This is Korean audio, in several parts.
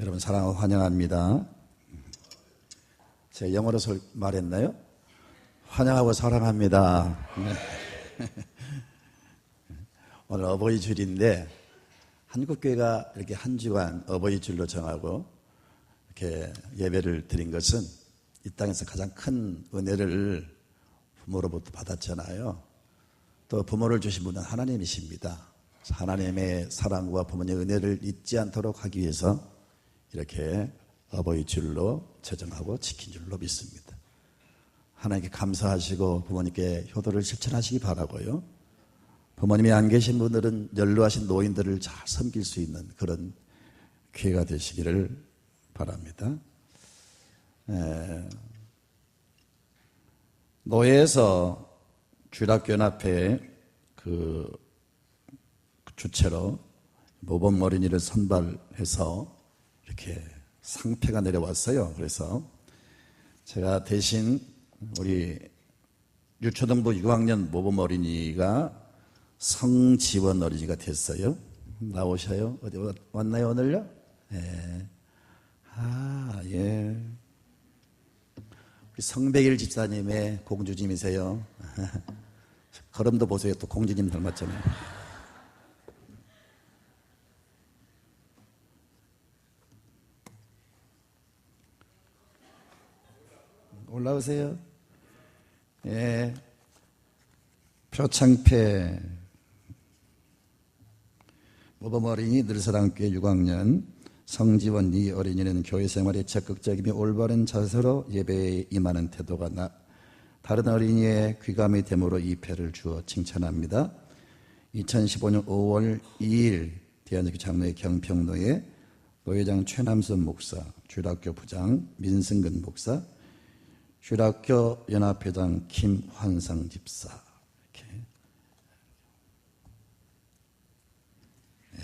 여러분 사랑하고 환영합니다. 제가 영어로 말했나요? 환영하고 사랑합니다. 오늘 어버이 줄인데 한국교회가 이렇게 한 주간 어버이 줄로 정하고 이렇게 예배를 드린 것은 이 땅에서 가장 큰 은혜를 부모로부터 받았잖아요. 또 부모를 주신 분은 하나님이십니다. 하나님의 사랑과 부모님의 은혜를 잊지 않도록 하기 위해서 이렇게 어버이 줄로 제정하고 지킨 줄로 믿습니다. 하나님께 감사하시고 부모님께 효도를 실천하시기 바라고요. 부모님이 안 계신 분들은 연로하신 노인들을 잘 섬길 수 있는 그런 기회가 되시기를 바랍니다. 노회에서 주일학교연합회 그 주체로 모범 어린이를 선발해서 이렇게 상패가 내려왔어요. 그래서 제가 대신 우리 유초등부 6학년 모범 어린이가 성지원 어린이가 됐어요. 나오셔요. 어디 왔나요 오늘요? 예. 예. 우리 성백일 집사님의 공주님이세요. 걸음도 보세요. 또 공주님 닮았잖아요. 올라오세요. 예. 표창패 모범 어린이 늘사랑교회 6학년 성지원 이 어린이는 교회 생활에 적극적이며 올바른 자세로 예배에 임하는 태도가 다른 어린이의 귀감이 됨으로 이 패를 주어 칭찬합니다. 2015년 5월 2일 대한민국 장로회 경평로에 노회장 최남선 목사, 주일학교 부장 민승근 목사, 주일학교 연합회장 김환상 집사 이렇게. 네.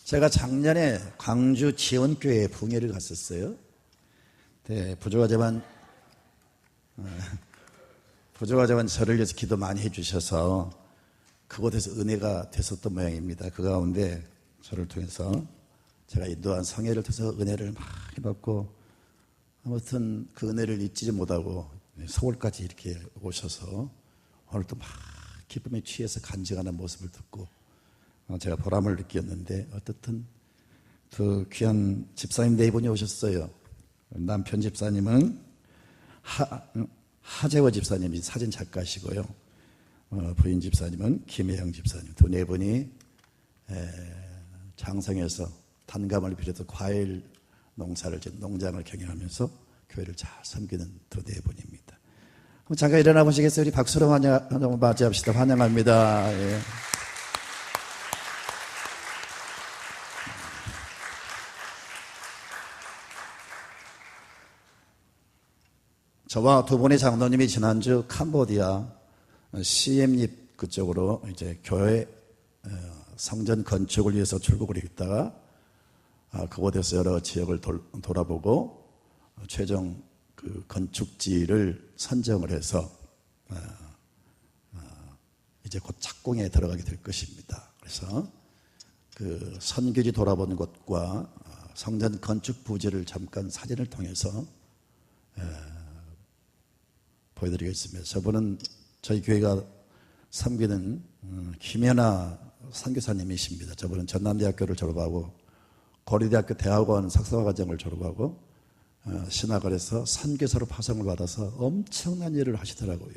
제가 작년에 광주 지원교회 붕괴를 갔었어요. 네, 부족하지만 저를 위해서 기도 많이 해주셔서 그곳에서 은혜가 됐었던 모양입니다. 그 가운데 저를 통해서 제가 인도한 성회를 통해서 은혜를 많이 받고 아무튼 그 은혜를 잊지 못하고 서울까지 이렇게 오셔서 오늘 또 막 기쁨에 취해서 간증하는 모습을 듣고 제가 보람을 느꼈는데 어떻든 그 귀한 집사님 네 분이 오셨어요. 남편 집사님은 하재호 집사님이 사진 작가시고요. 부인 집사님은 김혜영 집사님 두 네 분이 장성에서 단감을 비롯해 과일 농장을 경영하면서 교회를 잘 섬기는 두 네 분입니다. 잠깐 일어나 보시겠어요? 우리 박수로 맞이합시다. 환영합니다. 예. 저와 두 분의 장로님이 지난주 캄보디아 시엠립 그쪽으로 이제 교회 성전 건축을 위해서 출국을 했다가 그곳에서 여러 지역을 돌아보고 최종 그 건축지를 선정을 해서 이제 곧 착공에 들어가게 될 것입니다. 그래서 그 선교지 돌아보는 곳과 성전 건축 부지를 잠깐 사진을 통해서 보여드리겠습니다. 저분은 저희 교회가 섬기는 김연아 선교사님이십니다. 저분은 전남대학교를 졸업하고 고려대학교 대학원 석사과정을 졸업하고 신학을 해서 선교사로 파송을 받아서 엄청난 일을 하시더라고요.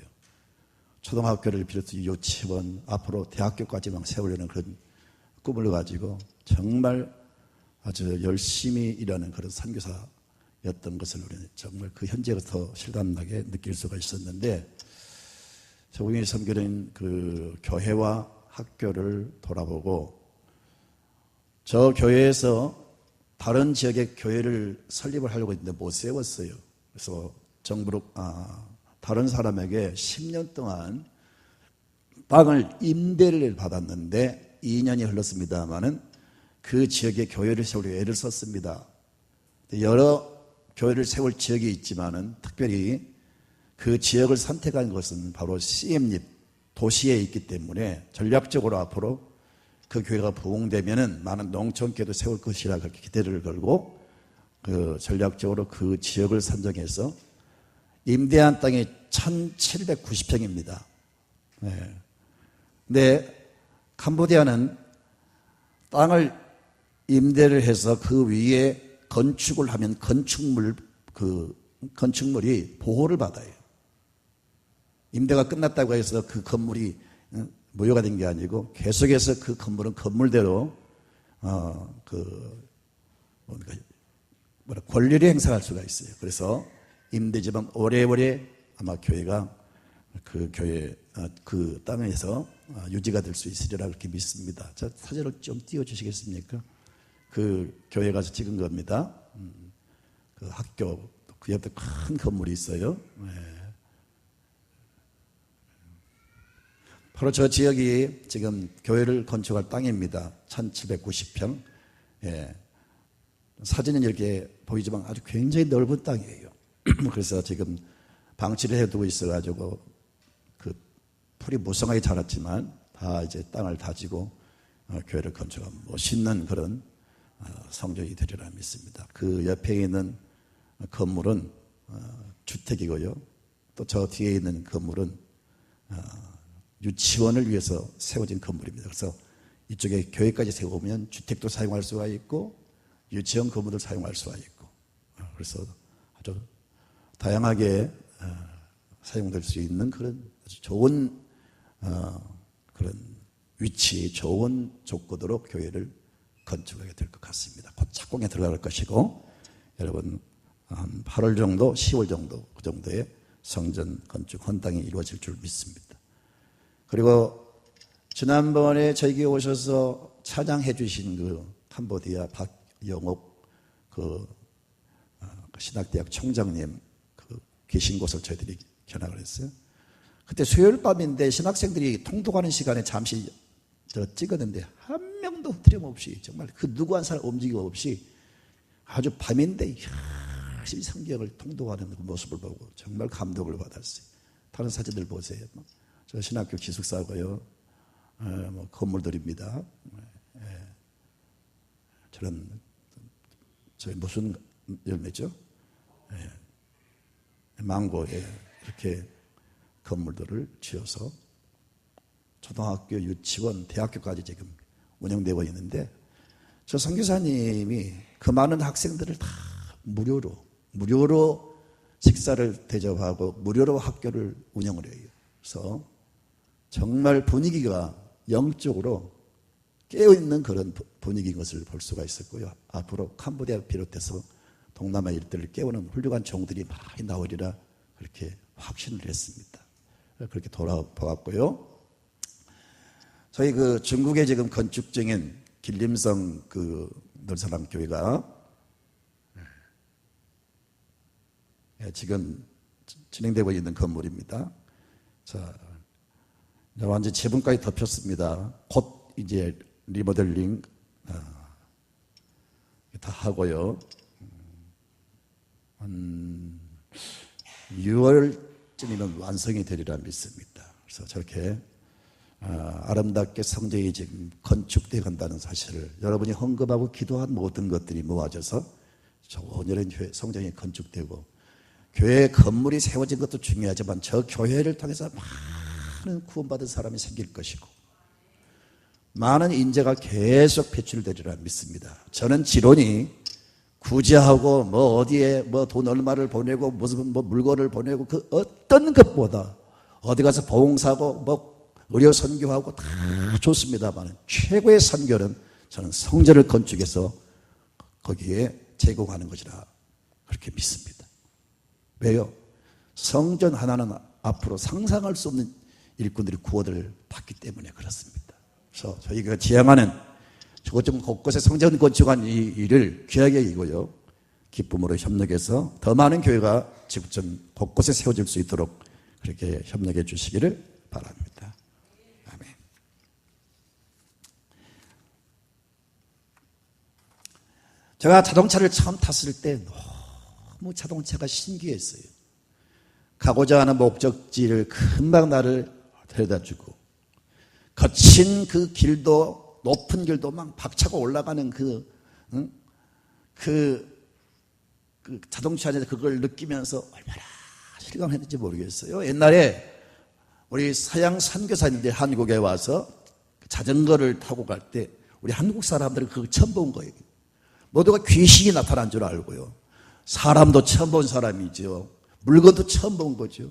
초등학교를 비롯해 유치원, 앞으로 대학교까지 막 세우려는 그런 꿈을 가지고 정말 아주 열심히 일하는 그런 선교사였던 것을 우리는 정말 그 현재가 더 실감나게 느낄 수가 있었는데, 저분이 섬기는 그 교회와 학교를 돌아보고 저 교회에서 다른 지역의 교회를 설립을 하려고 했는데 못 세웠어요. 그래서 정부로 다른 사람에게 10년 동안 땅을 임대를 받았는데 2년이 흘렀습니다마는 그 지역의 교회를 세우려고 애를 썼습니다. 여러 교회를 세울 지역이 있지만은 특별히 그 지역을 선택한 것은 바로 CM립 도시에 있기 때문에 전략적으로 앞으로 그 교회가 부흥되면은 많은 농촌교회도 세울 것이라 그렇게 기대를 걸고 그 전략적으로 그 지역을 선정해서 임대한 땅이 1790평입니다. 네. 근데 캄보디아는 땅을 임대를 해서 그 위에 건축을 하면 건축물이 보호를 받아요. 임대가 끝났다고 해서 그 건물이 무효가 된 게 아니고 계속해서 그 건물은 건물대로 권리를 행사할 수가 있어요. 그래서 임대지만 오래오래 아마 교회가 그 교회 그 땅에서 유지가 될 수 있으리라 그렇게 믿습니다. 자, 사진을 좀 띄워주시겠습니까? 그 교회 가서 찍은 겁니다. 그 학교 그 옆에 큰 건물이 있어요. 네. 바로 저 지역이 지금 교회를 건축할 땅입니다. 1790평. 예. 사진은 이렇게 보이지만 아주 굉장히 넓은 땅이에요. 그래서 지금 방치를 해두고 있어가지고 그 풀이 무성하게 자랐지만 다 이제 땅을 다지고 교회를 건축한 멋있는 그런 성전이 되리라 믿습니다. 그 옆에 있는 건물은 주택이고요. 또 저 뒤에 있는 건물은 유치원을 위해서 세워진 건물입니다. 그래서 이쪽에 교회까지 세우면 주택도 사용할 수가 있고 유치원 건물도 사용할 수가 있고 그래서 아주 다양하게 사용될 수 있는 그런 아주 좋은 그런 위치, 좋은 조건으로 교회를 건축하게 될 것 같습니다. 곧 착공에 들어갈 것이고 여러분 한 8월 정도, 10월 정도 그 정도의 성전 건축 헌당이 이루어질 줄 믿습니다. 그리고 지난번에 저에게 오셔서 찬양해 주신 그 캄보디아 박영옥 그 신학대학 총장님 그 계신 곳을 저희들이 견학을 했어요. 그때 수요일 밤인데 신학생들이 통독하는 시간에 잠시 찍었는데 한 명도 틀림없이 정말 그 누구 한 사람 움직임 없이 아주 밤인데 열심히 성경을 통독하는 그 모습을 보고 정말 감동을 받았어요. 다른 사진들 보세요. 저 신학교 기숙사고요. 건물들입니다. 저런 저희 무슨 열매죠? 망고에 이렇게 건물들을 지어서 초등학교, 유치원, 대학교까지 지금 운영되고 있는데 저 선교사님이 그 많은 학생들을 다 무료로 식사를 대접하고 무료로 학교를 운영을 해요. 그래서 정말 분위기가 영적으로 깨어있는 그런 분위기인 것을 볼 수가 있었고요. 앞으로 캄보디아 비롯해서 동남아 일대를 깨우는 훌륭한 종들이 많이 나오리라 그렇게 확신을 했습니다. 그렇게 돌아보았고요. 저희 그 중국에 지금 건축 중인 길림성 그 늘사람 교회가 지금 진행되고 있는 건물입니다. 자, 완전 지붕까지 덮였습니다. 곧 이제 리모델링 다 하고요. 한 6월쯤이면 완성이 되리라 믿습니다. 그래서 저렇게 아름답게 성전이 지금 건축되어 간다는 사실을 여러분이 헌금하고 기도한 모든 것들이 모아져서 좋은 성전이 건축되고 교회 건물이 세워진 것도 중요하지만 저 교회를 통해서 많은 구원받은 사람이 생길 것이고 많은 인재가 계속 배출되리라 믿습니다. 저는 지론이 구제하고 뭐 어디에 뭐 돈 얼마를 보내고 무슨 뭐 물건을 보내고 그 어떤 것보다 어디 가서 봉사하고 뭐 의료 선교하고 다 좋습니다만 최고의 선교는 저는 성전을 건축해서 거기에 제공하는 것이라 그렇게 믿습니다. 왜요? 성전 하나는 앞으로 상상할 수 없는 일꾼들이 구원을 받기 때문에 그렇습니다. 그래서 저희가 지향하는 저곳 곳곳에 성전 건축한 이 일을 귀하게 여기고요. 기쁨으로 협력해서 더 많은 교회가 지구촌 곳곳에 세워질 수 있도록 그렇게 협력해 주시기를 바랍니다. 아멘. 제가 자동차를 처음 탔을 때 너무 자동차가 신기했어요. 가고자 하는 목적지를 금방 나를 데려다주고, 거친 그 길도, 높은 길도 막 박차고 올라가는 그 자동차 안에서 그걸 느끼면서 얼마나 실감했는지 모르겠어요. 옛날에 우리 서양 선교사님들이 한국에 와서 자전거를 타고 갈 때 우리 한국 사람들은 그걸 처음 본 거예요. 모두가 귀신이 나타난 줄 알고요. 사람도 처음 본 사람이죠. 물건도 처음 본 거죠.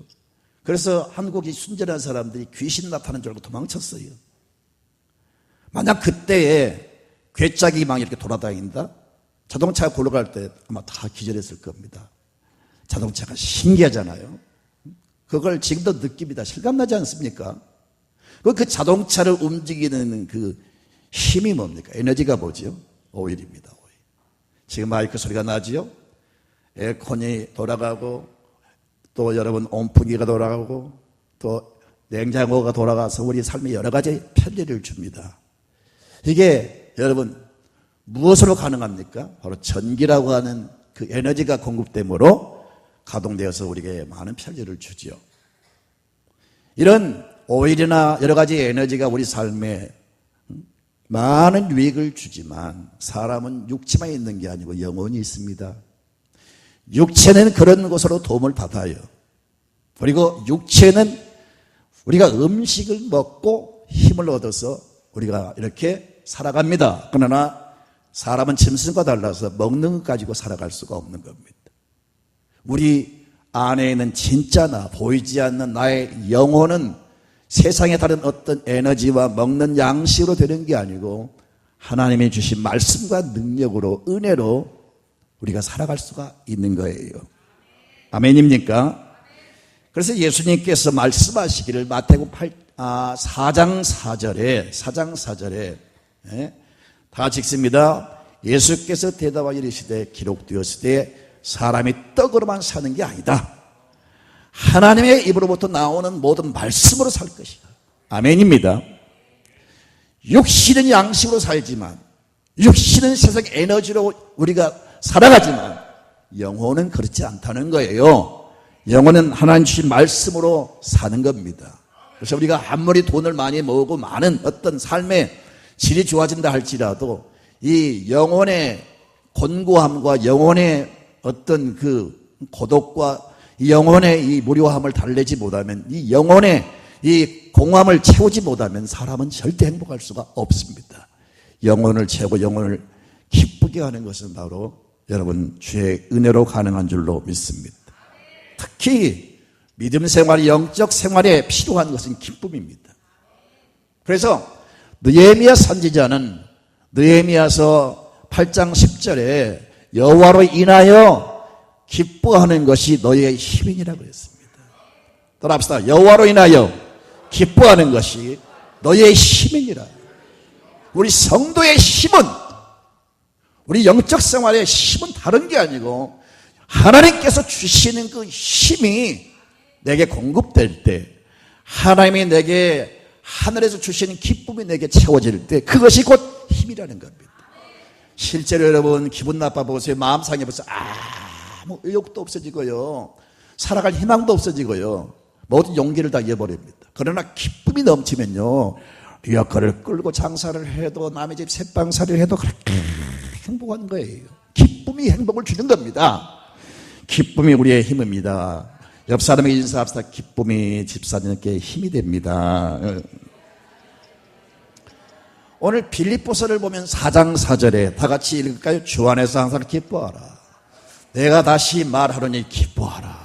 그래서 한국이 순전한 사람들이 귀신 나타난 줄 알고 도망쳤어요. 만약 그때에 괴짝이 막 이렇게 돌아다닌다? 자동차가 굴러갈 때 아마 다 기절했을 겁니다. 자동차가 신기하잖아요. 그걸 지금도 느낍니다. 실감나지 않습니까? 그 자동차를 움직이는 그 힘이 뭡니까? 에너지가 뭐죠? 오일입니다. 오일. 지금 마이크 소리가 나지요? 에어컨이 돌아가고, 또 여러분 온풍기가 돌아가고, 또 냉장고가 돌아가서 우리 삶에 여러 가지 편리를 줍니다. 이게 여러분 무엇으로 가능합니까? 바로 전기라고 하는 그 에너지가 공급됨으로 가동되어서 우리에게 많은 편리를 주죠. 이런 오일이나 여러 가지 에너지가 우리 삶에 많은 유익을 주지만 사람은 육체만 있는 게 아니고 영혼이 있습니다. 육체는 그런 것으로 도움을 받아요. 그리고 육체는 우리가 음식을 먹고 힘을 얻어서 우리가 이렇게 살아갑니다. 그러나 사람은 짐승과 달라서 먹는 것 가지고 살아갈 수가 없는 겁니다. 우리 안에 있는 진짜나 보이지 않는 나의 영혼은 세상에 다른 어떤 에너지와 먹는 양식으로 되는 게 아니고 하나님이 주신 말씀과 능력으로, 은혜로 우리가 살아갈 수가 있는 거예요. 아멘입니까? 그래서 예수님께서 말씀하시기를 마태복음 4장 4절에 다 같이 읽습니다. 예수께서 대답하여 이르시되 기록되었으되 사람이 떡으로만 사는 게 아니다. 하나님의 입으로부터 나오는 모든 말씀으로 살 것이다. 아멘입니다. 육신은 양식으로 살지만, 육신은 세상의 에너지로 우리가 살아가지만 영혼은 그렇지 않다는 거예요. 영혼은 하나님 주신 말씀으로 사는 겁니다. 그래서 우리가 아무리 돈을 많이 모으고 많은 어떤 삶의 질이 좋아진다 할지라도 이 영혼의 곤고함과 영혼의 어떤 그 고독과 이 영혼의 이 무료함을 달래지 못하면, 이 영혼의 이 공허함을 채우지 못하면 사람은 절대 행복할 수가 없습니다. 영혼을 채우고 영혼을 기쁘게 하는 것은 바로 여러분 주의 은혜로 가능한 줄로 믿습니다. 특히 믿음 생활, 영적 생활에 필요한 것은 기쁨입니다. 그래서 느헤미야 선지자는 느헤미야서 8장 10절에 여호와로 인하여 기뻐하는 것이 너희의 힘이니라고 했습니다. 따라합시다. 여호와로 인하여 기뻐하는 것이 너희의 힘이니라. 우리 성도의 힘은, 우리 영적 생활의 힘은 다른 게 아니고 하나님께서 주시는 그 힘이 내게 공급될 때, 하나님이 내게 하늘에서 주시는 기쁨이 내게 채워질 때 그것이 곧 힘이라는 겁니다. 실제로 여러분 기분 나빠 보세요. 마음 상해 보세요. 아무 의욕도 없어지고요. 살아갈 희망도 없어지고요. 모든 용기를 다 잃어버립니다. 그러나 기쁨이 넘치면요, 리어커를 끌고 장사를 해도 남의 집 새빵살이를 해도 그렇게 행복한 거예요. 기쁨이 행복을 주는 겁니다. 기쁨이 우리의 힘입니다. 옆 사람에게 인사합시다. 기쁨이 집사님께 힘이 됩니다. 오늘 빌립보서를 보면 4장 4절에 다 같이 읽을까요? 주 안에서 항상 기뻐하라. 내가 다시 말하노니 기뻐하라.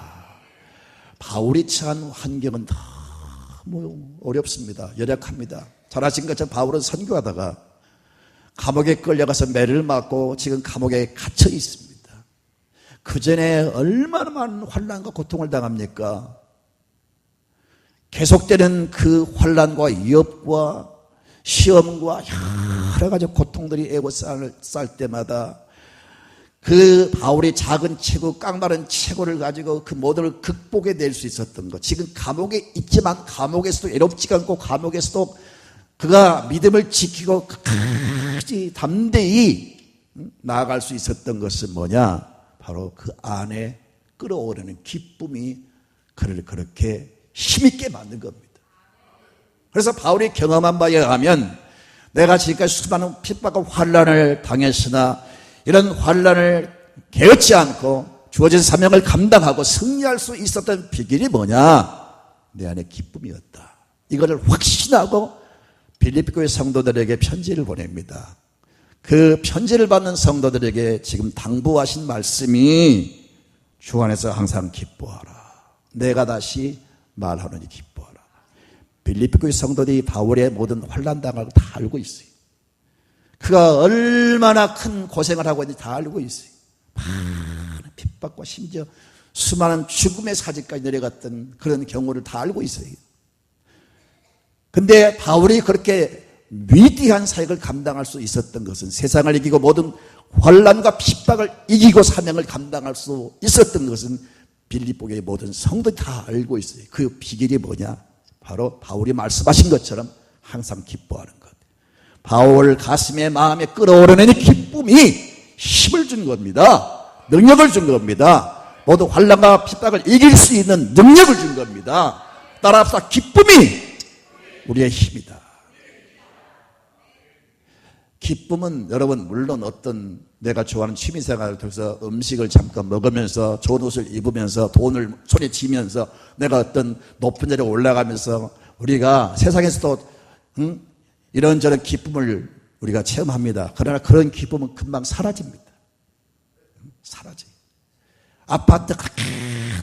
바울이 처한 환경은 너무 어렵습니다. 열악합니다. 잘 아신 것처럼 바울은 선교하다가 감옥에 끌려가서 매를 맞고 지금 감옥에 갇혀 있습니다. 그 전에 얼마나 많은 환난과 고통을 당합니까? 계속되는 그 환난과 위협과 시험과 여러 가지 고통들이 애고쌀 때마다 그 바울이 작은 체구, 깡마른 체구를 가지고 그 모든 걸 극복해 낼 수 있었던 것. 지금 감옥에 있지만 감옥에서도 외롭지가 않고 감옥에서도 그가 믿음을 지키고 끝까지 담대히 나아갈 수 있었던 것은 뭐냐? 바로 그 안에 끓어오르는 기쁨이 그를 그렇게 힘있게 만든 겁니다. 그래서 바울이 경험한 바에 의하면 내가 지금까지 수많은 핍박과 환난을 당했으나 이런 환난을 개의치 않고 주어진 사명을 감당하고 승리할 수 있었던 비결이 뭐냐? 내 안에 기쁨이었다. 이거를 확신하고 빌립보 교회 성도들에게 편지를 보냅니다. 그 편지를 받는 성도들에게 지금 당부하신 말씀이 주 안에서 항상 기뻐하라. 내가 다시 말하노니 기뻐하라. 빌립보 교회 성도들이 바울의 모든 환난 당을 다 알고 있어요. 그가 얼마나 큰 고생을 하고 있는지 다 알고 있어요. 많은 핍박과 심지어 수많은 죽음의 사지까지 내려갔던 그런 경우를 다 알고 있어요. 근데 바울이 그렇게 위대한 사역을 감당할 수 있었던 것은 세상을 이기고 모든 환난과 핍박을 이기고 사명을 감당할 수 있었던 것은 빌립보 교회의 모든 성도들이 다 알고 있어요. 그 비결이 뭐냐? 바로 바울이 말씀하신 것처럼 항상 기뻐하는 것. 바울 가슴에 마음에 끓어오르는 기쁨이 힘을 준 겁니다. 능력을 준 겁니다. 모두 환난과 핍박을 이길 수 있는 능력을 준 겁니다. 따라합시다. 기쁨이 우리의 힘이다. 기쁨은 여러분 물론 어떤 내가 좋아하는 취미생활을 통해서 음식을 잠깐 먹으면서 좋은 옷을 입으면서 돈을 손에 쥐면서 내가 어떤 높은 자리에 올라가면서 우리가 세상에서도 이런저런 기쁨을 우리가 체험합니다. 그러나 그런 기쁨은 금방 사라집니다. 사라져요. 아파트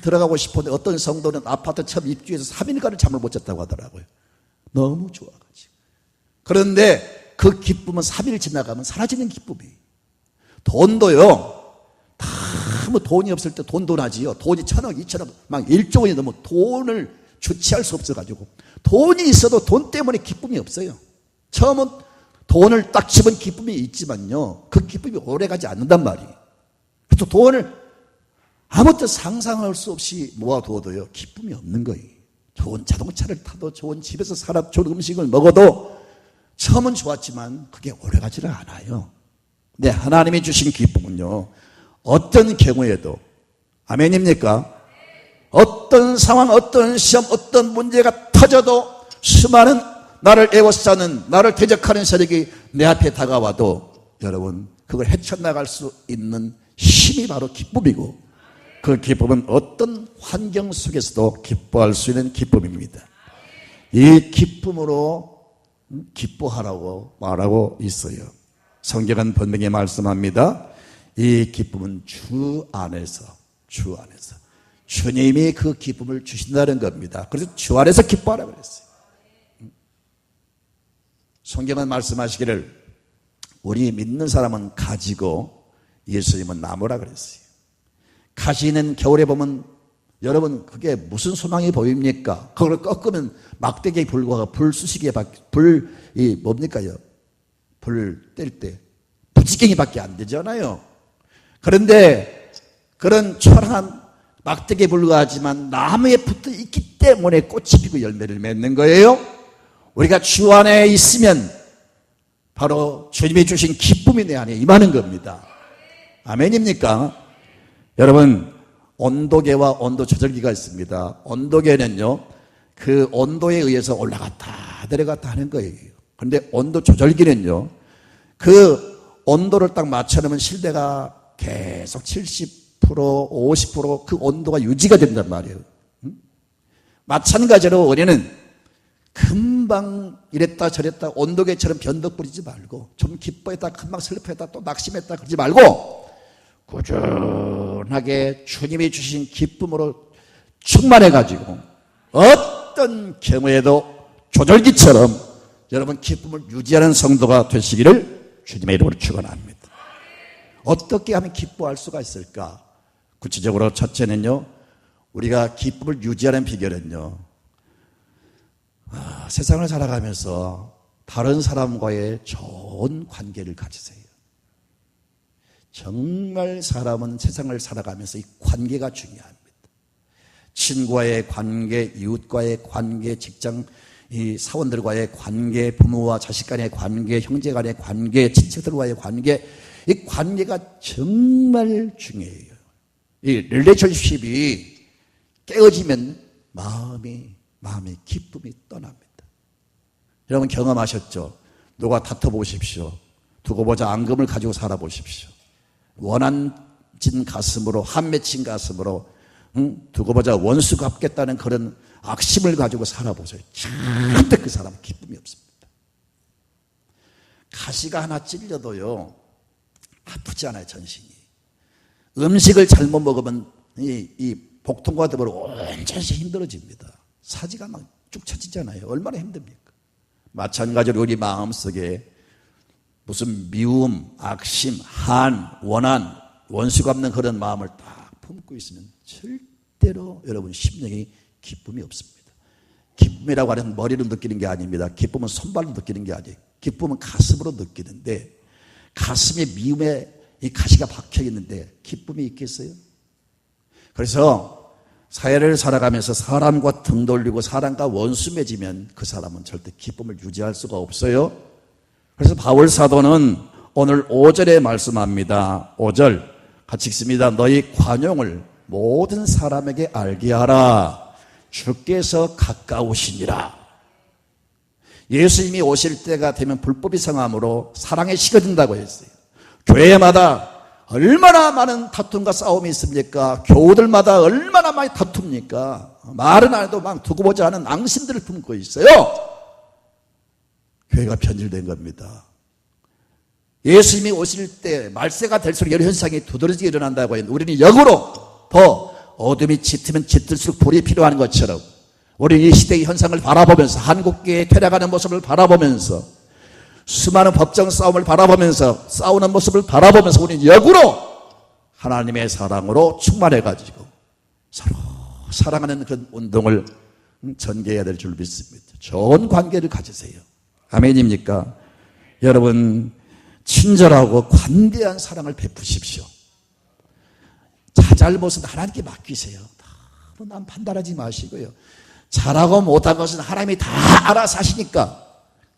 들어가고 싶은데 어떤 성도는 아파트 처음 입주해서 3일간을 잠을 못 잤다고 하더라고요. 너무 좋아가지고. 그런데 그 기쁨은 3일 지나가면 사라지는 기쁨이에요. 돈도요. 다 뭐 돈이 없을 때 돈도 나지요. 돈이 1,000억, 2,000억, 막 1조 원이 넘으면 돈을 주체할 수 없어가지고 돈이 있어도 돈 때문에 기쁨이 없어요. 처음은 돈을 딱 집은 기쁨이 있지만요. 그 기쁨이 오래가지 않는단 말이에요. 그래서 돈을 아무것도 상상할 수 없이 모아두어도요. 기쁨이 없는 거예요. 좋은 자동차를 타도 좋은 집에서 살아 좋은 음식을 먹어도 처음은 좋았지만 그게 오래가지를 않아요. 근데 하나님이 주신 기쁨은요. 어떤 경우에도 아멘입니까? 어떤 상황, 어떤 시험, 어떤 문제가 터져도 수많은 나를 애워싸는 나를 대적하는 세력이 내 앞에 다가와도 여러분 그걸 헤쳐나갈 수 있는 힘이 바로 기쁨이고 그 기쁨은 어떤 환경 속에서도 기뻐할 수 있는 기쁨입니다. 이 기쁨으로 기뻐하라고 말하고 있어요. 성경은 분명히 말씀합니다. 이 기쁨은 주 안에서 주님이 그 기쁨을 주신다는 겁니다. 그래서 주 안에서 기뻐하라고 그랬어요. 성경은 말씀하시기를 우리 믿는 사람은 가지고 예수님은 나무라 그랬어요. 가지는 겨울에 보면 여러분 그게 무슨 소망이 보입니까? 그걸 꺾으면 막대기에 불과 불수시기에 불이 뭡니까요? 불 뗄 때 부지깽이밖에 안 되잖아요. 그런데 그런 초라한 막대기에 불과하지만 나무에 붙어 있기 때문에 꽃이 피고 열매를 맺는 거예요. 우리가 주 안에 있으면 바로 주님이 주신 기쁨이 내 안에 임하는 겁니다. 아멘입니까? 여러분 온도계와 온도 조절기가 있습니다. 온도계는요 그 온도에 의해서 올라갔다 내려갔다 하는 거예요. 그런데 온도 조절기는요 그 온도를 딱 맞춰놓으면 실내가 계속 70% 50% 그 온도가 유지가 된단 말이에요. 마찬가지로 우리는 금방 이랬다 저랬다 온도계처럼 변덕 부리지 말고 좀 기뻐했다 금방 슬퍼했다 또 낙심했다 그러지 말고 꾸준하게 주님이 주신 기쁨으로 충만해가지고 어떤 경우에도 조절기처럼 여러분 기쁨을 유지하는 성도가 되시기를 주님의 이름으로 축원합니다. 어떻게 하면 기뻐할 수가 있을까? 구체적으로 첫째는요 우리가 기쁨을 유지하는 비결은요 세상을 살아가면서 다른 사람과의 좋은 관계를 가지세요. 정말 사람은 세상을 살아가면서 이 관계가 중요합니다. 친구와의 관계, 이웃과의 관계, 직장 이 사원들과의 관계, 부모와 자식 간의 관계, 형제 간의 관계, 친척들과의 관계, 이 관계가 정말 중요해요. 이 릴레이션십이 깨어지면 마음이 기쁨이 떠납니다. 여러분 경험하셨죠? 누가 다퉈보십시오. 두고 보자 앙금을 가지고 살아보십시오. 원한진 가슴으로, 한 맺힌 가슴으로, 두고 보자 원수 갚겠다는 그런 악심을 가지고 살아보세요. 절대 그 사람은 기쁨이 없습니다. 가시가 하나 찔려도요 아프지 않아요. 전신이. 음식을 잘못 먹으면 이 복통과 더불어 온 전신이 힘들어집니다. 사지가 막 쭉 처지잖아요. 얼마나 힘듭니까? 마찬가지로 우리 마음속에 무슨 미움, 악심, 한, 원한, 원수 갚는 그런 마음을 딱 품고 있으면 절대로 여러분 심령에 기쁨이 없습니다. 기쁨이라고 하는 머리로 느끼는 게 아닙니다. 기쁨은 손발로 느끼는 게 아니에요. 기쁨은 가슴으로 느끼는데, 가슴에 미움에 이 가시가 박혀 있는데 기쁨이 있겠어요? 그래서 사회를 살아가면서 사람과 등 돌리고 사람과 원수 맺으면 그 사람은 절대 기쁨을 유지할 수가 없어요. 그래서 바울 사도는 오늘 5절에 말씀합니다. 5절 같이 읽습니다. 너희 관용을 모든 사람에게 알게 하라. 주께서 가까우시니라. 예수님이 오실 때가 되면 불법이 성함으로 사랑에 식어진다고 했어요. 교회마다 얼마나 많은 다툼과 싸움이 있습니까? 교우들마다 얼마나 많이 다툽니까? 말은 안 해도 막 두고 보지 않은 앙심들을 품고 있어요. 교회가 변질된 겁니다. 예수님이 오실 때 말세가 될수록 이런 현상이 두드러지게 일어난다고 했는데, 우리는 역으로 더 어둠이 짙으면 짙을수록 불이 필요한 것처럼 우리 이 시대의 현상을 바라보면서, 한국교회의 퇴락하는 모습을 바라보면서, 수많은 법정 싸움을 바라보면서, 싸우는 모습을 바라보면서 우리는 역으로 하나님의 사랑으로 충만해가지고 서로 사랑하는 그런 운동을 전개해야 될 줄 믿습니다. 좋은 관계를 가지세요. 아멘입니까? 여러분 친절하고 관대한 사랑을 베푸십시오. 자잘못은 하나님께 맡기세요. 너무 남 판단하지 마시고요. 잘하고 못한 것은 하나님이 다 알아서 하시니까,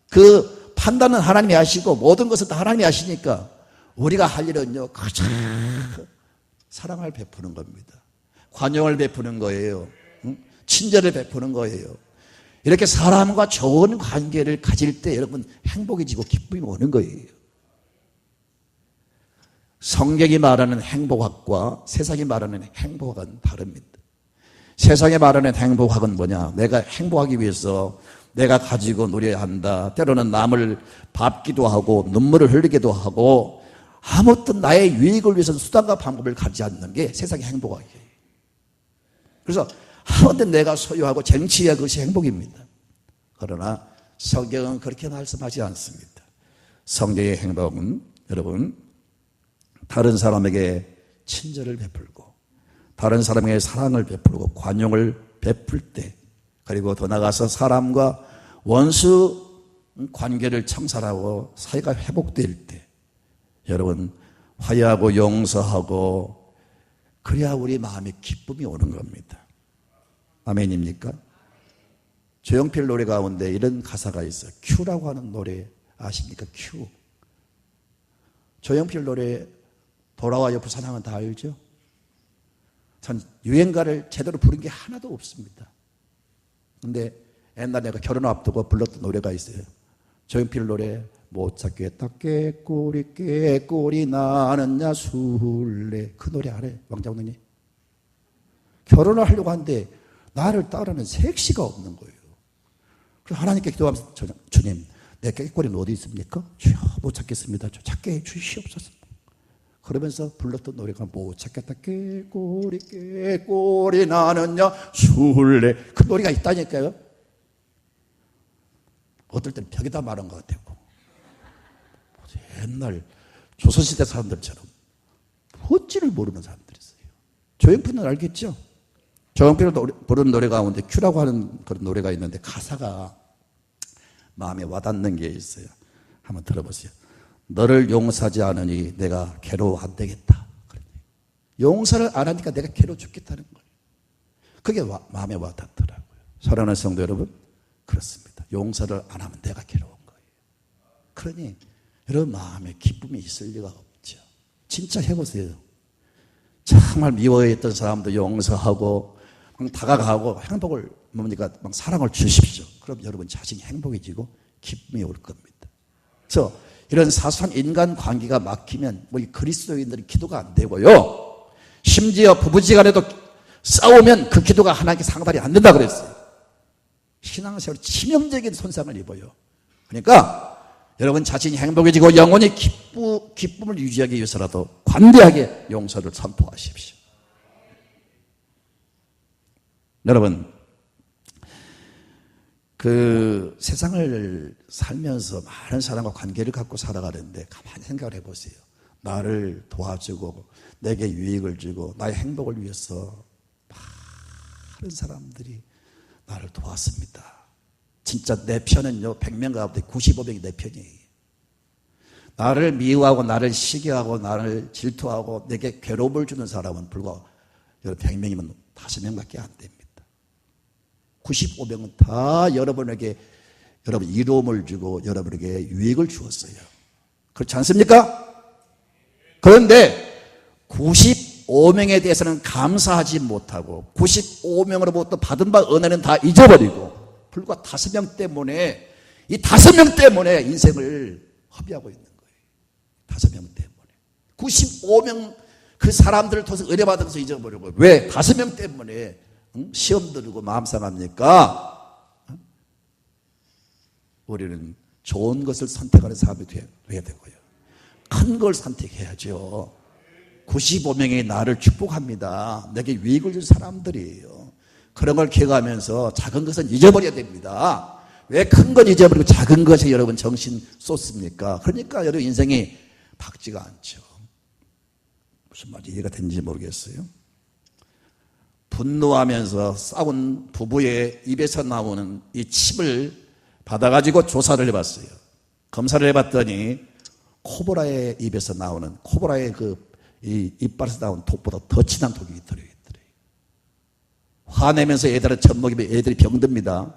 그 판단은 하나님이 하시고 모든 것은 다 하나님이 하시니까 우리가 할 일은요 그저 사랑을 베푸는 겁니다. 관용을 베푸는 거예요. 친절을 베푸는 거예요. 이렇게 사람과 좋은 관계를 가질 때 여러분 행복해지고 기쁨이 오는 거예요. 성경이 말하는 행복학과 세상이 말하는 행복학은 다릅니다. 세상에 말하는 행복학은 뭐냐? 내가 행복하기 위해서 내가 가지고 누려야 한다. 때로는 남을 밟기도 하고 눈물을 흘리기도 하고, 아무튼 나의 유익을 위해서는 수단과 방법을 가지 않는 게 세상의 행복학이에요. 그래서 아무튼 내가 소유하고 쟁취해야 그것이 행복입니다. 그러나 성경은 그렇게 말씀하지 않습니다. 성경의 행복은 여러분 다른 사람에게 친절을 베풀고, 다른 사람에게 사랑을 베풀고 관용을 베풀 때, 그리고 더 나아가서 사람과 원수 관계를 청산하고 사이가 회복될 때 여러분 화해하고 용서하고, 그래야 우리 마음에 기쁨이 오는 겁니다. 아멘입니까? 조용필 노래 가운데 이런 가사가 있어요. 큐라고 하는 노래 아십니까? 큐. 조용필 노래 돌아와요 부산항은 다 알죠? 전 유행가를 제대로 부른 게 하나도 없습니다. 근데 옛날에 내가 결혼 앞두고 불렀던 노래가 있어요. 조용필 노래, 못 찾겠다 깨꼬리 나느냐 술래. 그 노래 알아요? 왕장로님. 결혼을 하려고 하는데 나를 따르는 색시가 없는 거예요. 그래서 하나님께 기도하면서, 주님 내 깨꼬리는 어디 있습니까? 주여 못 찾겠습니다. 저 찾게 해 주시옵소서. 그러면서 불렀던 노래가 못 찾겠다 깨꼬리 나느냐 술래. 그 노래가 있다니까요. 어떨 때는 벽에다 말한 것 같아요. 옛날 조선시대 사람들처럼 어찌를 모르는 사람들이 있어요. 조용필은 알겠죠? 조용필을 부르는 노래 가운데 큐라고 하는 그런 노래가 있는데 가사가 마음에 와닿는 게 있어요. 한번 들어보세요. 너를 용서하지 않으니 내가 괴로워 안 되겠다. 용서를 안 하니까 내가 괴로워 죽겠다는 거예요. 그게 마음에 와닿더라고요. 사랑하는 성도 여러분, 그렇습니다. 용서를 안 하면 내가 괴로운 거예요. 그러니 여러분 마음에 기쁨이 있을 리가 없죠. 진짜 해보세요. 정말 미워했던 사람도 용서하고 다가가고 행복을 뭡니까? 막 사랑을 주십시오. 그럼 여러분 자신이 행복해지고 기쁨이 올 겁니다. 그래서 이런 사소한 인간 관계가 막히면 우리 그리스도인들이 기도가 안 되고요. 심지어 부부지간에도 싸우면 그 기도가 하나님께 상달이 안 된다 그랬어요. 신앙생활 치명적인 손상을 입어요. 그러니까 여러분 자신이 행복해지고 영원히 기쁨을 유지하기 위해서라도 관대하게 용서를 선포하십시오. 여러분, 그 세상을 살면서 많은 사람과 관계를 갖고 살아가는데 가만히 생각을 해보세요. 나를 도와주고 내게 유익을 주고 나의 행복을 위해서 많은 사람들이 나를 도왔습니다. 진짜 내 편은요 100명 가운데 95명이 내 편이에요. 나를 미워하고 나를 시기하고 나를 질투하고 내게 괴로움을 주는 사람은 불과 100명이면 5명밖에 안 됩니다. 95명은 다 여러분에게 여러분 이로움을 주고 여러분에게 유익을 주었어요. 그렇지 않습니까? 그런데 95명에 대해서는 감사하지 못하고 95명으로부터 받은 바 은혜는 다 잊어버리고 불과 5명 때문에 이 5명 때문에 인생을 허비하고 있는 거예요. 5명 때문에 95명 그 사람들을 통해서 은혜 받으면서 잊어버리고 왜 5명 때문에 시험 들고 마음 상합니까? 우리는 좋은 것을 선택하는 사람이 돼야 되고요. 큰 걸 선택해야죠. 95명이 나를 축복합니다. 내게 유익을 준 사람들이에요. 그런 걸 기억하면서 작은 것은 잊어버려야 됩니다. 왜 큰 건 잊어버리고 작은 것에 여러분 정신 쏟습니까? 그러니까 여러분 인생이 밝지가 않죠. 무슨 말이 이해가 되는지 모르겠어요. 분노하면서 싸운 부부의 입에서 나오는 이 침을 받아가지고 조사를 해봤어요. 검사를 해봤더니 코브라의 입에서 나오는 코브라의 이 이빨에서 나온 독보다 더 진한 독이 들어있더래요. 화내면서 애들을 젖먹이면 애들이 병듭니다.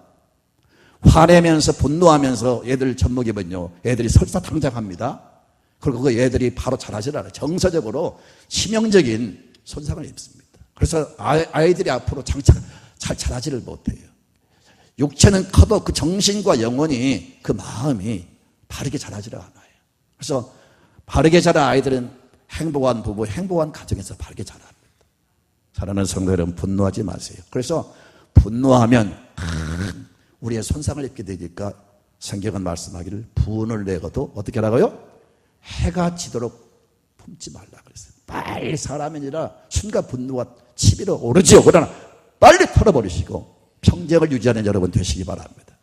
화내면서 분노하면서 애들을 젖먹이면요 애들이 설사탕장합니다. 그리고 그 애들이 바로 자라질 않아요. 정서적으로 치명적인 손상을 입습니다. 그래서 아이들이 앞으로 잘 자라지를 못해요. 육체는 커도 그 정신과 영혼이 그 마음이 바르게 자라지를 않아요. 그래서 바르게 자란 아이들은 행복한 부부, 행복한 가정에서 바르게 자랍니다. 사랑하는 성도 여러분, 분노하지 마세요. 그래서 분노하면 우리의 손상을 입게 되니까 성경은 말씀하기를 분을 내고도 어떻게 하라고요? 해가 지도록 품지 말라 그랬어요. 빨리 사람이 아니라 순간 분노가 치밀어 오르지요. 그러나 빨리 털어버리시고 평정을 유지하는 여러분 되시기 바랍니다.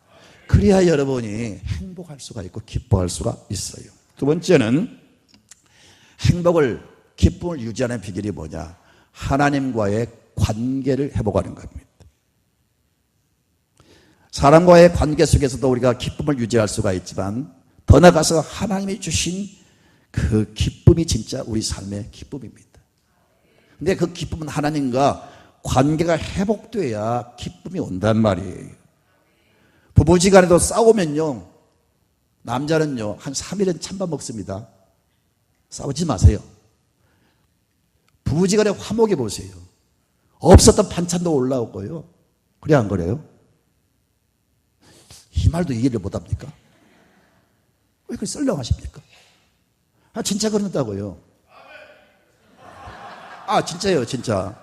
그래야 여러분이 행복할 수가 있고 기뻐할 수가 있어요. 두 번째는 기쁨을 유지하는 비결이 뭐냐? 하나님과의 관계를 회복하는 겁니다. 사람과의 관계 속에서도 우리가 기쁨을 유지할 수가 있지만 더 나아가서 하나님이 주신 그 기쁨이 진짜 우리 삶의 기쁨입니다. 근데 그 기쁨은 하나님과 관계가 회복돼야 기쁨이 온단 말이에요. 부부지간에도 싸우면요 남자는요 한 3일은 찬밥 먹습니다. 싸우지 마세요. 부부지간에 화목해 보세요. 없었던 반찬도 올라오고요. 그래 안 그래요? 이 말도 이해를 못합니까? 왜 그렇게 썰렁하십니까? 진짜 그런다고요. 진짜요, 진짜.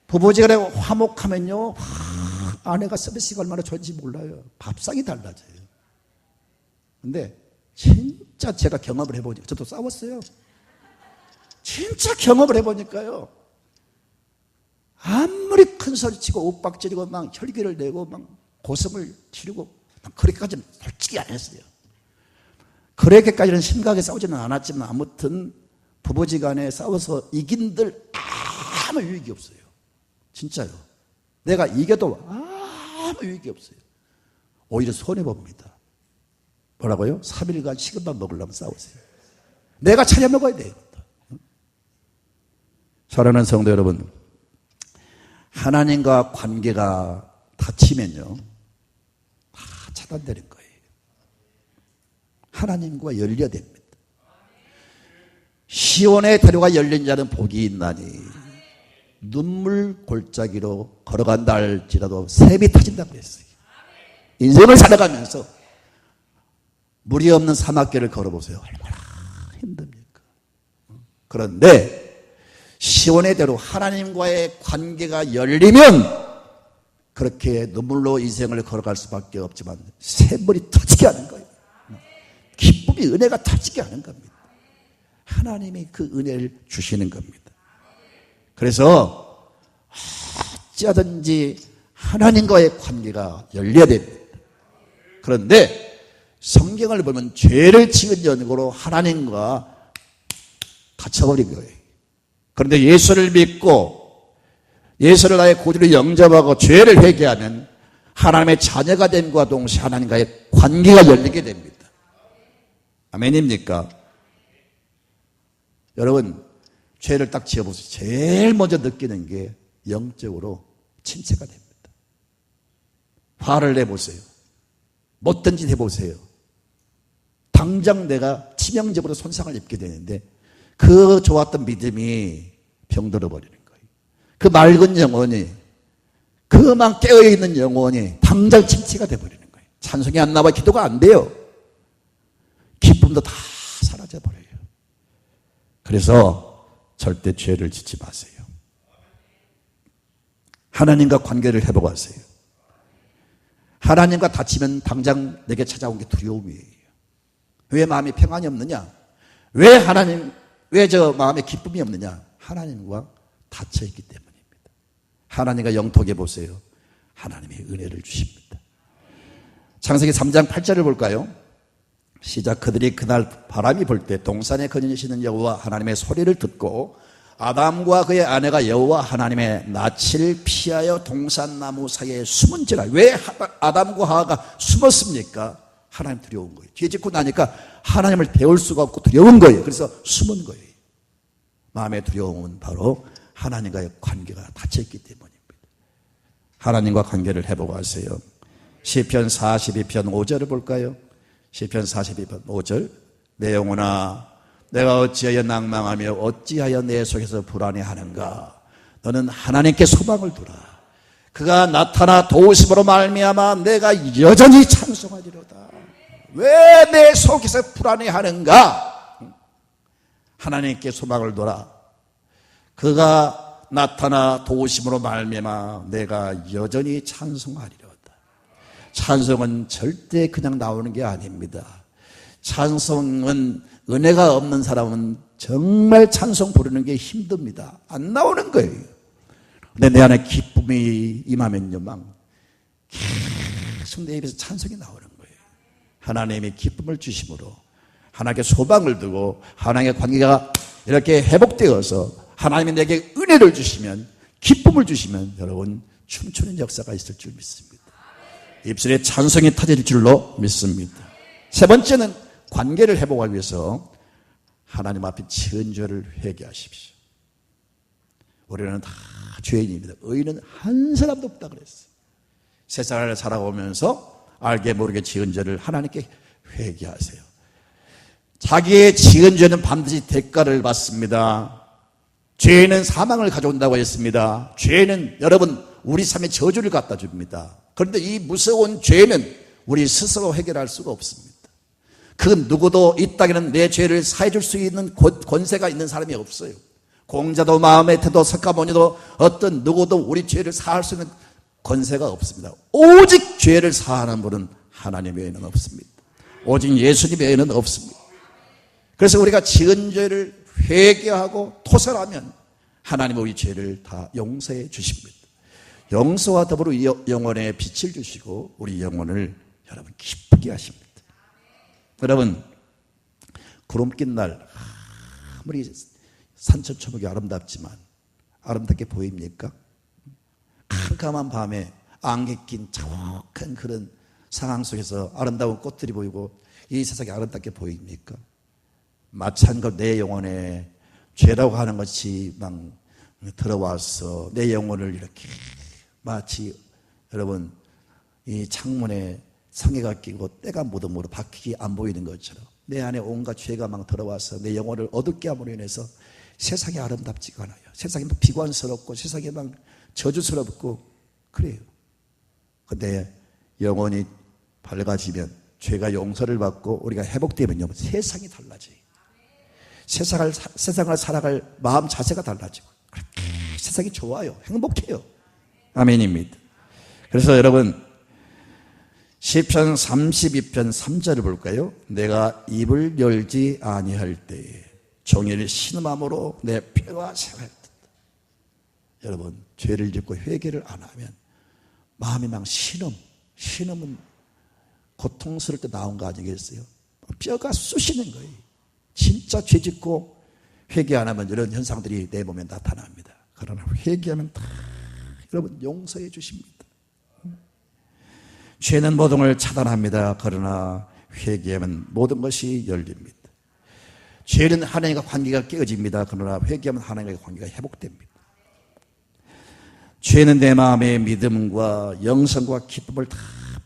부부지간에 화목하면요, 아내가 서비스가 얼마나 좋은지 몰라요. 밥상이 달라져요. 근데 진짜 제가 경험을 해보니까, 저도 싸웠어요. 진짜 경험을 해보니까요, 아무리 큰 소리 치고 윽박지르고 막 혈기를 내고 막 고성을 치르고 그렇게까지는 솔직히 안 했어요. 그렇게까지는 심각하게 싸우지는 않았지만 아무튼 부부지간에 싸워서 이긴들 아무 유익이 없어요. 진짜요. 내가 이겨도 아무 유익이 없어요. 오히려 손해봅니다. 뭐라고요? 3일간 식은밥 먹으려면 싸우세요. 내가 차려 먹어야 돼요. 사랑하는 성도 여러분, 하나님과 관계가 닫히면요 다 차단되는 거예요. 하나님과 열려야 됩니다. 시온의 대로가 열린 자는 복이 있나니 눈물 골짜기로 걸어간다 할지라도 샘이 터진다고 그랬어요. 인생을 살아가면서 물이 없는 사막길을 걸어보세요. 얼마나 힘듭니까? 그런데 시온의 대로 하나님과의 관계가 열리면 그렇게 눈물로 인생을 걸어갈 수밖에 없지만 샘물이 터지게 하는 거예요. 기쁨이, 은혜가 터지게 하는 겁니다. 하나님이 그 은혜를 주시는 겁니다. 그래서 어찌하든지 하나님과의 관계가 열려야 됩니다. 그런데 성경을 보면 죄를 지은 연고로 하나님과 갇혀버린 거예요. 그런데 예수를 믿고 예수를 나의 구주로 영접하고 죄를 회개하면 하나님의 자녀가 됨과 동시에 하나님과의 관계가 열리게 됩니다. 아멘입니까? 여러분, 죄를 딱 지어보세요. 제일 먼저 느끼는 게 영적으로 침체가 됩니다. 화를 내보세요. 못된 짓 해보세요. 당장 내가 치명적으로 손상을 입게 되는데 그 좋았던 믿음이 병들어 버리는 거예요. 그 맑은 영혼이, 그만 깨어있는 영혼이 당장 침체가 돼버리는 거예요. 찬송이 안 나와 기도가 안 돼요. 기쁨도 다 사라져 버려요. 그래서 절대 죄를 짓지 마세요. 하나님과 관계를 회복하고 하세요. 하나님과 다치면 당장 내게 찾아온 게 두려움이에요. 왜 마음에 평안이 없느냐? 왜 저 마음에 기쁨이 없느냐? 하나님과 닫혀있기 때문입니다. 하나님과 영통해 보세요. 하나님의 은혜를 주십니다. 창세기 3장 8절을 볼까요? 시작. 그들이 그날 바람이 불 때 동산에 거니시는 여호와 하나님의 소리를 듣고 아담과 그의 아내가 여호와 하나님의 낯을 피하여 동산나무 사이에 숨은지라. 왜 아담과 하와가 숨었습니까? 하나님 두려운 거예요. 죄 짓고 나니까 하나님을 배울 수가 없고 두려운 거예요. 그래서 숨은 거예요. 마음의 두려움은 바로 하나님과의 관계가 닫혀있기 때문입니다. 하나님과 관계를 회복하세요. 시편 42편 5절을 볼까요? 시편 42편 5절. 내 영혼아, 내가 어찌하여 낭망하며 어찌하여 내 속에서 불안해하는가? 너는 하나님께 소망을 두라. 그가 나타나 도우심으로 말미암아 내가 여전히 찬송하리로다. 왜 내 속에서 불안해하는가? 하나님께 소망을 두라. 그가 나타나 도우심으로 말미암아 내가 여전히 찬송하리로다. 찬송은 절대 그냥 나오는 게 아닙니다. 찬송은 은혜가 없는 사람은 정말 찬송 부르는 게 힘듭니다. 안 나오는 거예요. 근데 내 안에 기쁨이 임하면요, 계속 내 입에서 찬송이 나오는 거예요. 하나님이 기쁨을 주심으로 하나님께 소망을 두고 하나님의 관계가 이렇게 회복되어서 하나님이 내게 은혜를 주시면, 기쁨을 주시면 여러분 춤추는 역사가 있을 줄 믿습니다. 입술에 찬송이 터질 줄로 믿습니다. 세 번째는 관계를 회복하기 위해서 하나님 앞에 지은 죄를 회개하십시오. 우리는 다 죄인입니다. 의인은 한 사람도 없다 그랬어요. 세상을 살아오면서 알게 모르게 지은 죄를 하나님께 회개하세요. 자기의 지은 죄는 반드시 대가를 받습니다. 죄는 사망을 가져온다고 했습니다. 죄는 여러분 우리 삶에 저주를 갖다 줍니다. 그런데 이 무서운 죄는 우리 스스로 해결할 수가 없습니다. 그 누구도 이 땅에는 내 죄를 사해줄 수 있는 권세가 있는 사람이 없어요. 공자도 마음에트도 석가모니도 어떤 누구도 우리 죄를 사할 수 있는 권세가 없습니다. 오직 죄를 사하는 분은 하나님 외에는 없습니다. 오직 예수님 외에는 없습니다. 그래서 우리가 지은 죄를 회개하고 토설하면 하나님 우리 죄를 다 용서해 주십니다. 용서와 더불어 영혼에 빛을 주시고 우리 영혼을 여러분 기쁘게 하십니다. 여러분, 구름 낀 날 아무리 산천초목이 아름답지만 아름답게 보입니까? 캄캄한 밤에 안개 낀 자욱한 그런 상황 속에서 아름다운 꽃들이 보이고 이 세상이 아름답게 보입니까? 마찬가지로 내 영혼에 죄라고 하는 것이 막 들어와서 내 영혼을 이렇게 마치 여러분 이 창문에 성에가 끼고 때가 묻음으로 바퀴 안 보이는 것처럼 내 안에 온갖 죄가 막 들어와서 내 영혼을 어둡게 함으로 인해서 세상이 아름답지가 않아요. 세상이 막 비관스럽고 세상이 막 저주스럽고 그래요. 근데 영혼이 밝아지면, 죄가 용서를 받고 우리가 회복되면요, 세상이 달라져요. 세상을 살아갈 마음 자세가 달라지고 세상이 좋아요. 행복해요. 아멘입니다. 그래서 여러분, 시편 32편 3절을 볼까요? 내가 입을 열지 아니할 때에 종일 신음함으로 내 뼈가 새하였다. 여러분, 죄를 짓고 회개를 안 하면 마음이 막 신음은 고통스러울 때 나온 거 아니겠어요? 뼈가 쑤시는 거예요. 진짜 죄 짓고 회개 안 하면 이런 현상들이 내 몸에 나타납니다. 그러나 회개하면 다 여러분 용서해 주십니다. 죄는 모든 걸 차단합니다. 그러나 회개하면 모든 것이 열립니다. 죄는 하나님과 관계가 깨어집니다. 그러나 회개하면 하나님과 관계가 회복됩니다. 죄는 내 마음의 믿음과 영성과 기쁨을 다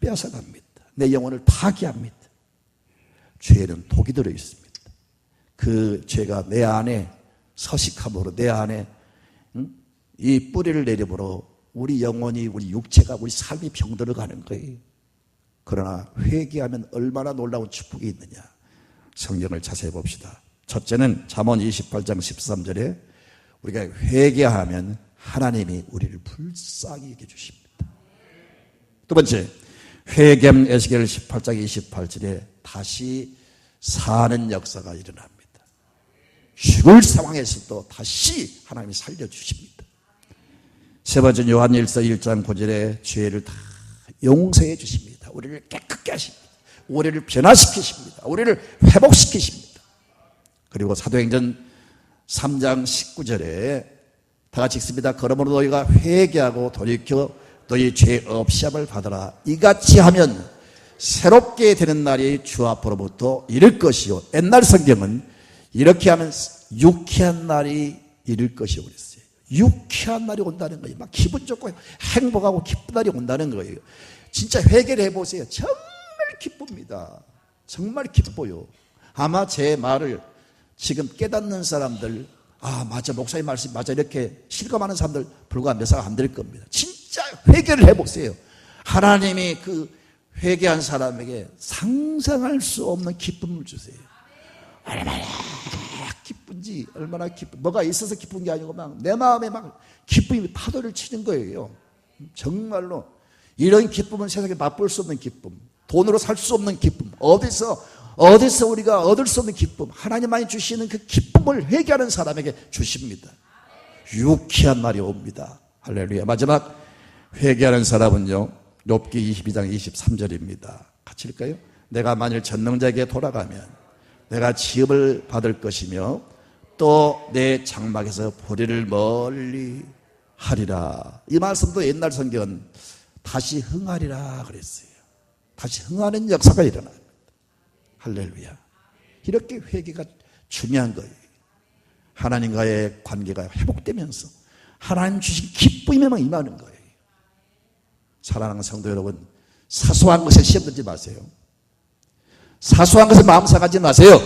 빼앗아갑니다. 내 영혼을 파괴합니다. 죄는 독이 들어있습니다. 그 죄가 내 안에 서식함으로, 내 안에 이 뿌리를 내려보러 우리 영혼이, 우리 육체가, 우리 삶이 병들어 가는 거예요. 그러나 회개하면 얼마나 놀라운 축복이 있느냐. 성경을 자세히 봅시다. 첫째는 잠언 28장 13절에 우리가 회개하면 하나님이 우리를 불쌍히 여겨 주십니다. 두 번째, 회개하면 에스겔 18장 28절에 다시 사는 역사가 일어납니다. 죽을 상황에서도 다시 하나님이 살려주십니다. 세 번째, 요한일서 1장 9절에 죄를 다 용서해 주십니다. 우리를 깨끗게 하십니다. 우리를 변화시키십니다. 우리를 회복시키십니다. 그리고 사도행전 3장 19절에 다 같이 읽습니다. 그러므로 너희가 회개하고 돌이켜 너희 죄 없이함을 받아라. 이같이 하면 새롭게 되는 날이 주 앞으로부터 이를 것이요. 옛날 성경은 이렇게 하면 유쾌한 날이 이를 것이요 그랬어요. 유쾌한 날이 온다는 거예요. 막 기분 좋고 행복하고 기쁜 날이 온다는 거예요. 진짜 회개를 해보세요. 정말 기쁩니다. 정말 기뻐요. 아마 제 말을 지금 깨닫는 사람들, 아 맞아, 목사님 말씀 맞아, 이렇게 실감하는 사람들 불과 몇 살 안 될 겁니다. 진짜 회개를 해보세요. 하나님이 그 회개한 사람에게 상상할 수 없는 기쁨을 주세요. 얼마나 기쁜지, 얼마나 기쁜, 뭐가 있어서 기쁜 게 아니고 막 내 마음에 막 기쁨이 파도를 치는 거예요. 정말로 이런 기쁨은 세상에 맛볼 수 없는 기쁨, 돈으로 살 수 없는 기쁨, 어디서 우리가 얻을 수 없는 기쁨, 하나님만이 주시는 그 기쁨을 회개하는 사람에게 주십니다. 유쾌한 날이 옵니다. 할렐루야. 마지막 회개하는 사람은요, 욥기 22장 23절입니다. 같이 읽을까요? 내가 만일 전능자에게 돌아가면 내가 지음을 받을 것이며 또 내 장막에서 보리를 멀리 하리라. 이 말씀도 옛날 성경은 다시 흥하리라 그랬어요. 다시 흥하는 역사가 일어납니다. 할렐루야. 이렇게 회개가 중요한 거예요. 하나님과의 관계가 회복되면서 하나님 주신 기쁨에만 임하는 거예요. 사랑하는 성도 여러분, 사소한 것에 시험 들지 마세요. 사소한 것에 마음 상하지 마세요.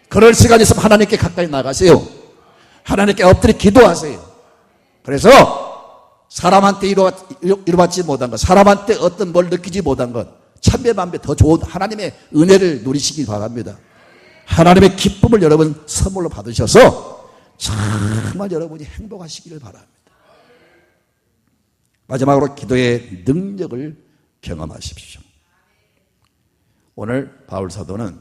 그럴 시간이 있으면 하나님께 가까이 나가세요. 하나님께 엎드려 기도하세요. 그래서 사람한테 이루받지 못한 것, 사람한테 어떤 뭘 느끼지 못한 것, 천배만배 더 좋은 하나님의 은혜를 누리시기 바랍니다. 하나님의 기쁨을 여러분 선물로 받으셔서 정말 여러분이 행복하시기를 바랍니다. 마지막으로 기도의 능력을 경험하십시오. 오늘 바울 사도는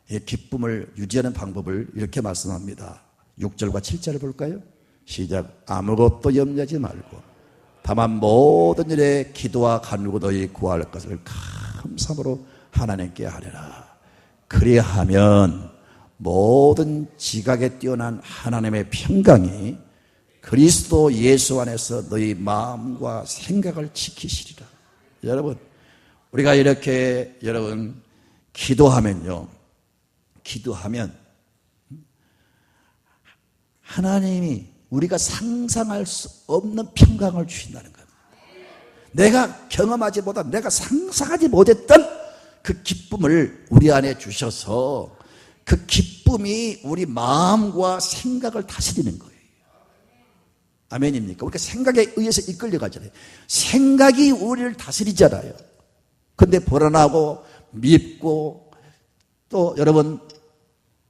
이 기쁨을 유지하는 방법을 이렇게 말씀합니다. 6절과 7절을 볼까요? 시작. 아무것도 염려하지 말고 다만 모든 일에 기도와 간구로 너희 구할 것을 감사함으로 하나님께 하리라. 그리하면 모든 지각에 뛰어난 하나님의 평강이 그리스도 예수 안에서 너희 마음과 생각을 지키시리라. 여러분, 우리가 이렇게 여러분 기도하면 하나님이 우리가 상상할 수 없는 평강을 주신다는 겁니다. 내가 경험하지 못한, 내가 상상하지 못했던 그 기쁨을 우리 안에 주셔서 그 기쁨이 우리 마음과 생각을 다스리는 거예요. 아멘입니까? 우리가 생각에 의해서 이끌려가잖아요. 생각이 우리를 다스리잖아요. 근데 불안하고 밉고 또 여러분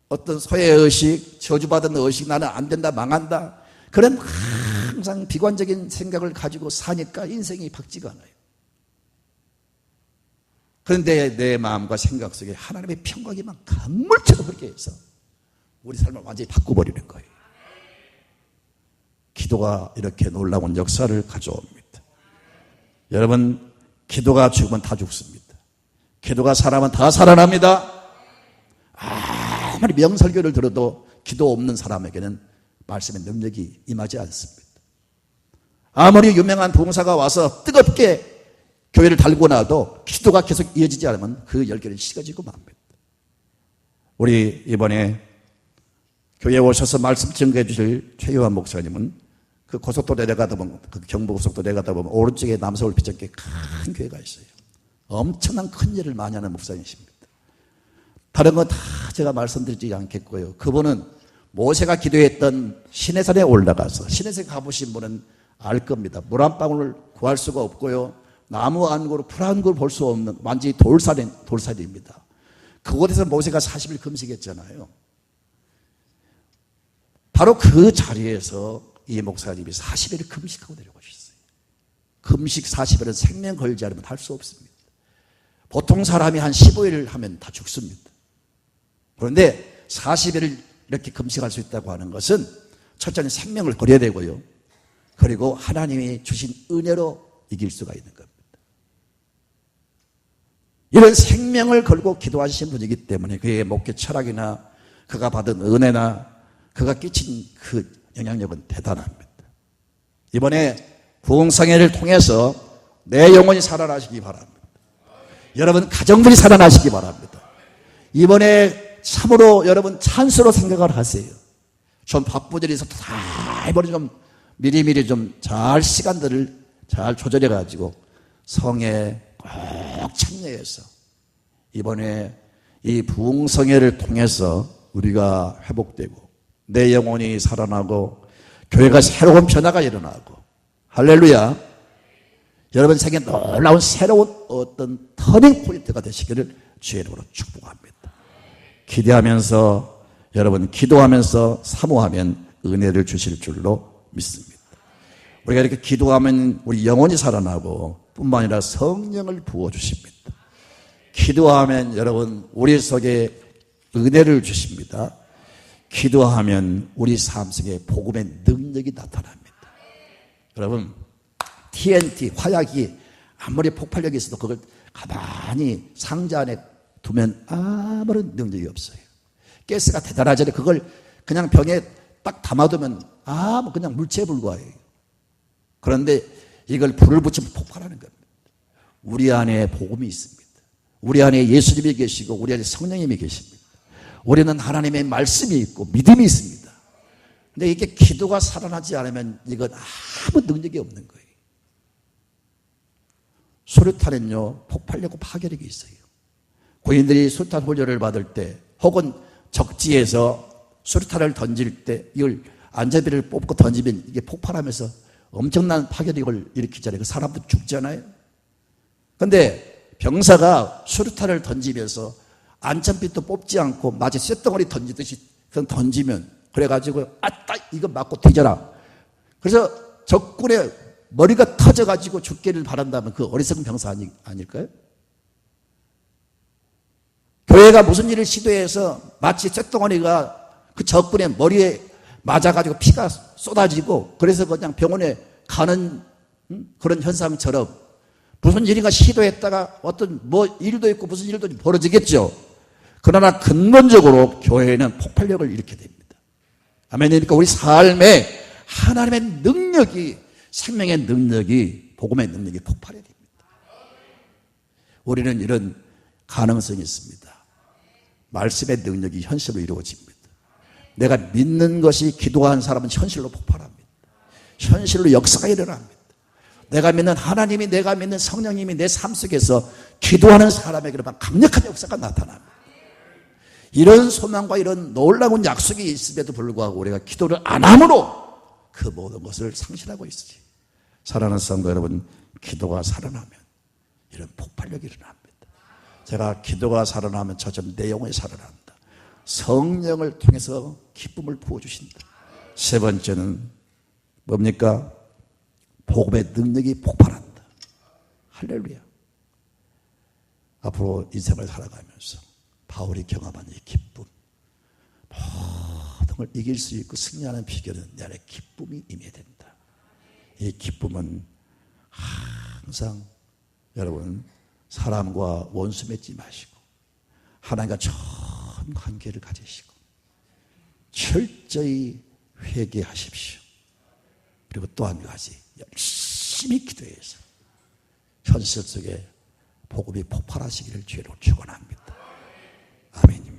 어떤 소외의식, 저주받은 의식, 나는 안 된다, 망한다, 그런 항상 비관적인 생각을 가지고 사니까 인생이 밝지가 않아요. 그런데 내 마음과 생각 속에 하나님의 평강이만 강물처럼 그렇게 해서 우리 삶을 완전히 바꿔버리는 거예요. 기도가 이렇게 놀라운 역사를 가져옵니다. 여러분, 기도가 죽으면 다 죽습니다. 기도가 살아면 다 살아납니다. 아무리 명설교를 들어도 기도 없는 사람에게는 말씀의 능력이 임하지 않습니다. 아무리 유명한 봉사가 와서 뜨겁게 교회를 달고 나도 기도가 계속 이어지지 않으면 그 열기는 식어지고 맙니다. 우리 이번에 교회에 오셔서 말씀 증거해 주실 최유한 목사님은 그 고속도로 내려가다 보면, 그 경부고속도로 내려가다 보면 오른쪽에 남서울 비전교회 큰 교회가 있어요. 엄청난 큰 일을 많이 하는 목사님이십니다. 다른 건 다 제가 말씀드리지 않겠고요. 그분은 모세가 기도했던 시내산에 올라가서, 시내산에 가보신 분은 알 겁니다. 물 한 방울을 구할 수가 없고요. 나무 한 그루, 풀 한 그루 볼 수 없는 완전히 돌산입니다. 그곳에서 모세가 40일 금식했잖아요. 바로 그 자리에서 이 목사님이 40일을 금식하고 내려가셨어요. 금식 40일은 생명 걸지 않으면 할 수 없습니다. 보통 사람이 한 15일 하면 다 죽습니다. 그런데 40일을 이렇게 금식할 수 있다고 하는 것은 첫째는 생명을 걸어야 되고요. 그리고 하나님이 주신 은혜로 이길 수가 있는 겁니다. 이런 생명을 걸고 기도하신 분이기 때문에 그의 목회 철학이나 그가 받은 은혜나 그가 끼친 그 영향력은 대단합니다. 이번에 부흥성회를 통해서 내 영혼이 살아나시기 바랍니다. 여러분 가정들이 살아나시기 바랍니다. 이번에 참으로 여러분 찬스로 생각을 하세요. 좀 바쁜 일이 있어도 다 이번에 좀 미리미리 좀 잘 시간들을 잘 조절해 가지고 성에 꼭 참여해서 이번에 이 부흥성회를 통해서 우리가 회복되고 내 영혼이 살아나고 교회가 새로운 변화가 일어나고 할렐루야. 여러분 생에 놀라운 새로운 어떤 터닝 포인트가 되시기를 주의 이름으로 축복합니다. 기대하면서 여러분 기도하면서 사모하면 은혜를 주실 줄로 믿습니다. 우리가 이렇게 기도하면 우리 영혼이 살아나고 뿐만 아니라 성령을 부어주십니다. 기도하면 여러분 우리 속에 은혜를 주십니다. 기도하면 우리 삶 속에 복음의 능력이 나타납니다. 여러분 TNT 화약이 아무리 폭발력이 있어도 그걸 가만히 상자 안에 두면 아무런 능력이 없어요. 가스가 대단하잖아요. 그걸 그냥 병에 딱 담아두면 그냥 물체에 불과해요. 그런데 이걸 불을 붙이면 폭발하는 겁니다. 우리 안에 복음이 있습니다. 우리 안에 예수님이 계시고 우리 안에 성령님이 계십니다. 우리는 하나님의 말씀이 있고 믿음이 있습니다. 근데 이게 기도가 살아나지 않으면 이건 아무 능력이 없는 거예요. 수류탄은요 폭발력과 파괴력이 있어요. 고인들이 수류탄 훈련을 받을 때 혹은 적지에서 수류탄을 던질 때 이걸 안전비를 뽑고 던지면 이게 폭발하면서 엄청난 파괴력을 일으키잖아요. 그 사람도 죽잖아요. 그런데 병사가 수류탄을 던지면서 안전비도 뽑지 않고 마치 쇳덩어리 던지듯이 그냥 던지면 그래가지고 아따 이거 맞고 뒤져라. 그래서 적군의 머리가 터져가지고 죽기를 바란다면 그 어리석은 병사 아닐까요? 교회가 무슨 일을 시도해서 마치 쇳덩어리가 그 적군의 머리에 맞아가지고 피가 쏟아지고 그래서 그냥 병원에 가는 그런 현상처럼 무슨 일인가 시도했다가 어떤 일도 있고 무슨 일도 벌어지겠죠. 그러나 근본적으로 교회는 폭발력을 일으키게 됩니다. 아멘이니까 우리 삶에 하나님의 능력이 생명의 능력이 복음의 능력이 폭발해야 됩니다. 우리는 이런 가능성이 있습니다. 말씀의 능력이 현실로 이루어집니다. 내가 믿는 것이 기도한 사람은 현실로 폭발합니다. 현실로 역사가 일어납니다. 내가 믿는 하나님이 내가 믿는 성령님이 내 삶 속에서 기도하는 사람에게는 강력한 역사가 나타납니다. 이런 소망과 이런 놀라운 약속이 있음에도 불구하고 우리가 기도를 안 함으로 그 모든 것을 상실하고 있으지. 사랑하는 성도 여러분, 기도가 살아나면 이런 폭발력이 일어납니다. 제가 기도가 살아나면 저점 내 영혼이 살아난다. 성령을 통해서 기쁨을 부어주신다. 세 번째는 뭡니까? 복음의 능력이 폭발한다. 할렐루야. 앞으로 인생을 살아가면서 바울이 경험한 이 기쁨, 모든 걸 이길 수 있고 승리하는 비결은 내 안에 기쁨이 임해야 된다. 이 기쁨은 항상 여러분 사람과 원수 맺지 마시고 하나님과 좋은 관계를 가지시고 철저히 회개하십시오. 그리고 또 한 가지 열심히 기도해서 현실 속에 복음이 폭발하시기를 주로 축원합니다. 아멘.